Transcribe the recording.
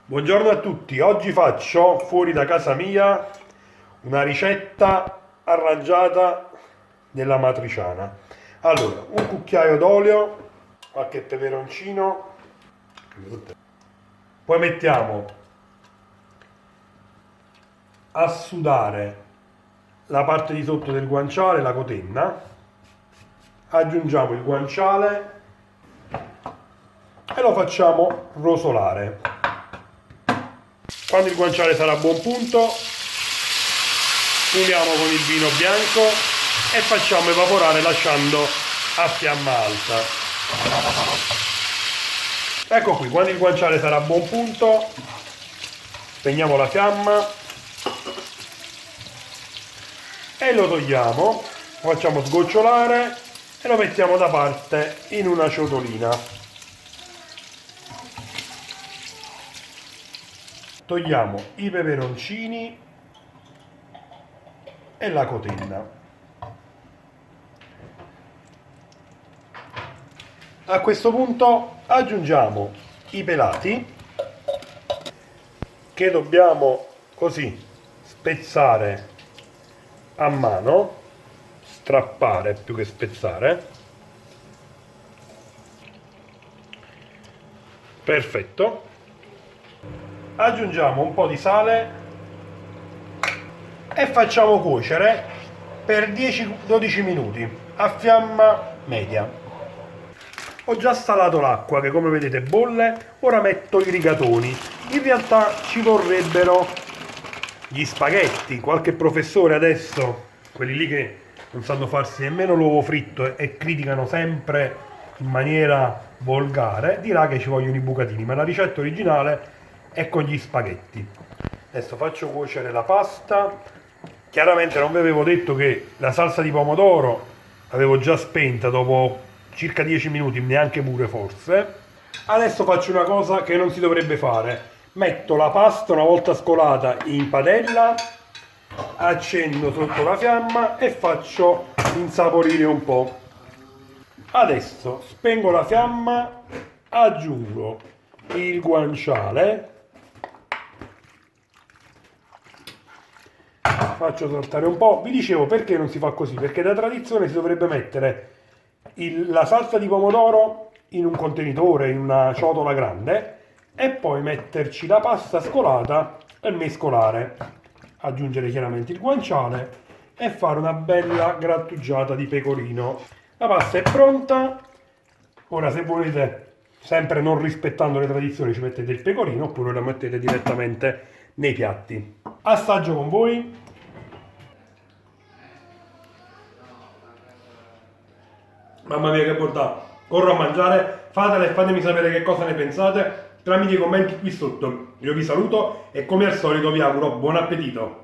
Buongiorno a tutti, oggi faccio fuori da casa mia una ricetta arrangiata della matriciana. Allora, un cucchiaio d'olio, qualche peperoncino, poi mettiamo a sudare la parte di sotto del guanciale, la cotenna, aggiungiamo il guanciale e lo facciamo rosolare. Quando il guanciale sarà a buon punto, sfumiamo con il vino bianco e facciamo evaporare lasciando a fiamma alta. Ecco qui, quando il guanciale sarà a buon punto, spegniamo la fiamma e lo togliamo, lo facciamo sgocciolare e lo mettiamo da parte in una ciotolina. Togliamo i peperoncini e la cotenna. A questo punto aggiungiamo i pelati che dobbiamo così spezzare a mano, strappare più che spezzare. Perfetto. Aggiungiamo un po' di sale e facciamo cuocere per 10-12 minuti a fiamma media. Ho già salato l'acqua che come vedete bolle, ora metto i rigatoni. In realtà ci vorrebbero gli spaghetti. Qualche professore adesso, quelli lì che non sanno farsi nemmeno l'uovo fritto e criticano sempre in maniera volgare, dirà che ci vogliono i bucatini, ma la ricetta originale è con gli spaghetti. Adesso faccio cuocere la pasta. Chiaramente non vi avevo detto che la salsa di pomodoro avevo già spenta dopo circa 10 minuti, neanche pure forse. Adesso faccio una cosa che non si dovrebbe fare: metto la pasta una volta scolata in padella, accendo sotto la fiamma e faccio insaporire un po'. Adesso spengo la fiamma, aggiungo il guanciale, faccio saltare un po'. Vi dicevo perché non si fa così, perché da tradizione si dovrebbe mettere la salsa di pomodoro in un contenitore, in una ciotola grande, e poi metterci la pasta scolata e mescolare, aggiungere chiaramente il guanciale e fare una bella grattugiata di pecorino. La pasta è pronta. Ora, se volete, sempre non rispettando le tradizioni, ci mettete il pecorino oppure la mettete direttamente nei piatti. Assaggio con voi. Mamma mia che bontà, corro a mangiare, fatela e fatemi sapere che cosa ne pensate tramite i commenti qui sotto. Io vi saluto e come al solito vi auguro buon appetito.